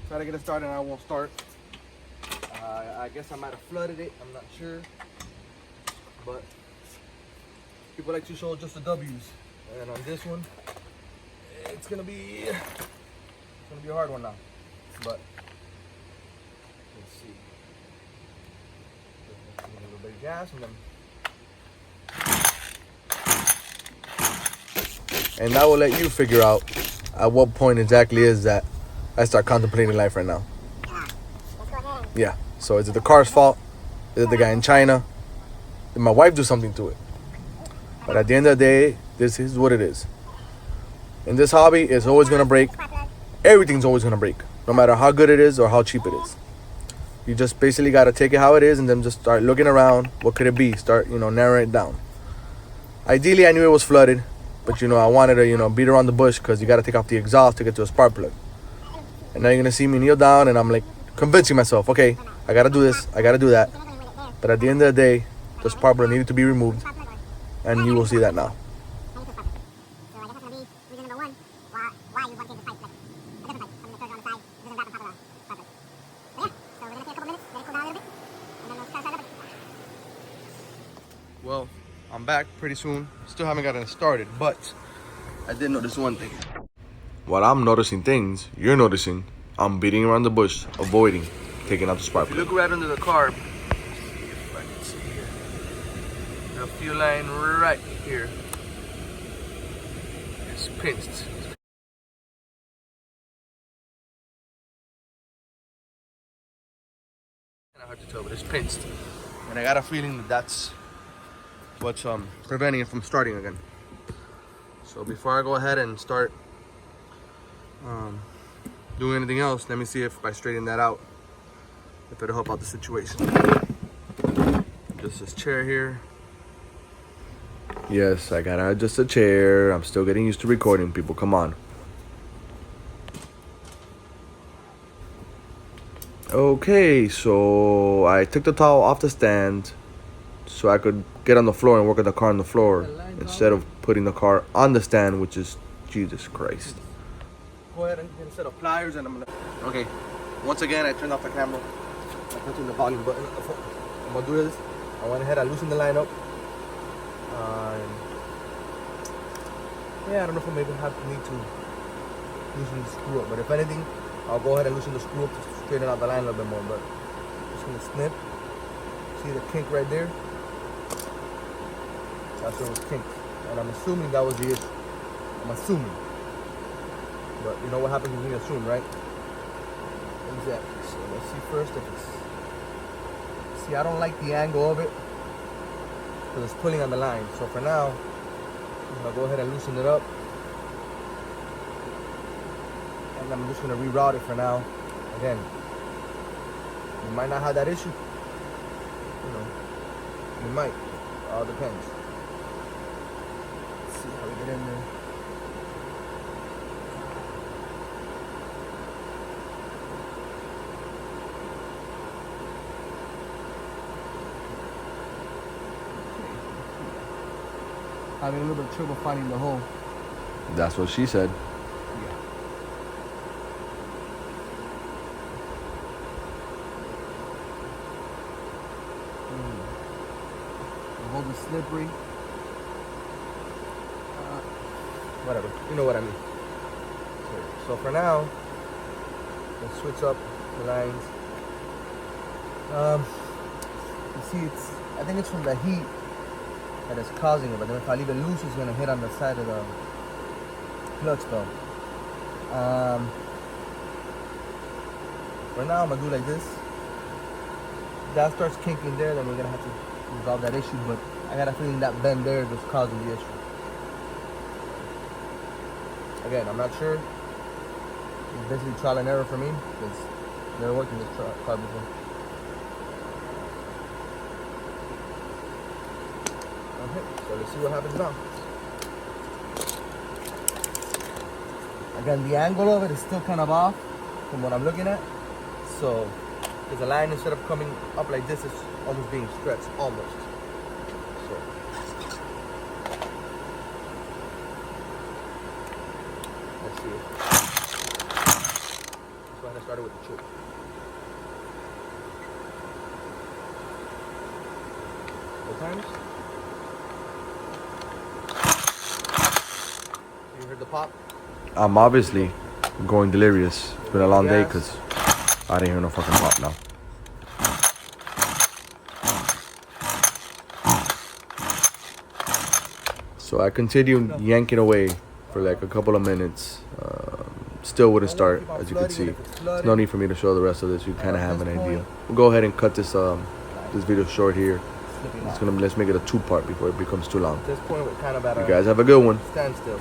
Try to get it started and I won't start. I guess I might have flooded it. I'm not sure. But people like to show just the W's. And on this one, it's gonna be a hard one now. But let's see. Give it a little bit of gas and that will let you figure out at what point exactly is that I start contemplating life right now. Yeah. So is it the car's fault? Is it the guy in China? Did my wife do something to it? But at the end of the day, this is what it is. In this hobby, it's always gonna break. Everything's always gonna break, no matter how good it is or how cheap it is. You just basically gotta take it how it is and then just start looking around. What could it be? Start, narrowing it down. Ideally, I knew it was flooded, but I wanted to, beat around the bush because you gotta take off the exhaust to get to a spark plug. And now you're gonna see me kneel down and I'm like convincing myself, okay, I gotta do this, I gotta do that. But at the end of the day, the spark plug needed to be removed, and you will see that now. Well, I'm back pretty soon. Still haven't gotten it started, but I did notice one thing. While I'm noticing things, you're noticing I'm beating around the bush, avoiding taking out the spark plug. If you look right under the carb, see if I can see here. The fuel line right here is pinched. Kind of hard to tell, but it's pinched, and I got a feeling that that's what's preventing it from starting again. So before I go ahead and start doing anything else, let me see if I straighten that out, if it'll help out the situation. Just this chair here. Yes, I gotta adjust the chair. I'm still getting used to recording, people. Come on. Okay, so I took the towel off the stand so I could get on the floor and work on the car on the floor instead of putting the car on the stand, which is Jesus Christ. Go ahead and get a set of pliers and I'm gonna... Okay, once again I turned off the camera. I'm pressing the volume button. I'm gonna do this. I went ahead, I loosened the line up. Yeah, I don't know if I maybe need to loosen the screw up, but if anything, I'll go ahead and loosen the screw up to straighten out the line a little bit more. But just gonna snip. See the kink right there? That's where it was kinked. And I'm assuming that was the issue. I'm assuming. But you know what happens when you assume, right? Exactly. So let's see first if it's... See, I don't like the angle of it because it's pulling on the line. So for now, I'm gonna go ahead and loosen it up. And I'm just gonna reroute it for now. Again, you might not have that issue. You might. All depends. Let's see how we get in there. Having a little bit of trouble finding the hole. That's what she said. Yeah. The hole is slippery. Whatever. You know what I mean. So for now, let's switch up the lines. You see, I think it's from the heat that is causing it, but then if I leave it loose, it's gonna hit on the side of the clutch belt. For now, I'm gonna do like this. If that starts kinking there, then we're gonna have to resolve that issue, but I got a feeling that bend there is what's causing the issue. Again, I'm not sure. It's basically trial and error for me, because I've never worked in this car before. Okay, so let's see what happens now. Again, the angle of it is still kind of off from what I'm looking at. So, because the line, instead of coming up like this, is almost being stretched, almost. So, let's see. So I'm gonna started with the choke. What times? You heard the pop? I'm obviously going delirious. It's been a long day because I didn't hear no fucking pop now. So I continued yanking away for like a couple of minutes. Still wouldn't start, as you can see. There's no need for me to show the rest of this. You kind of have an idea. We'll go ahead and cut this this video short here. Let's make it a 2-part before it becomes too long. At this point, we're kind of at you guys have a good one. Standstill.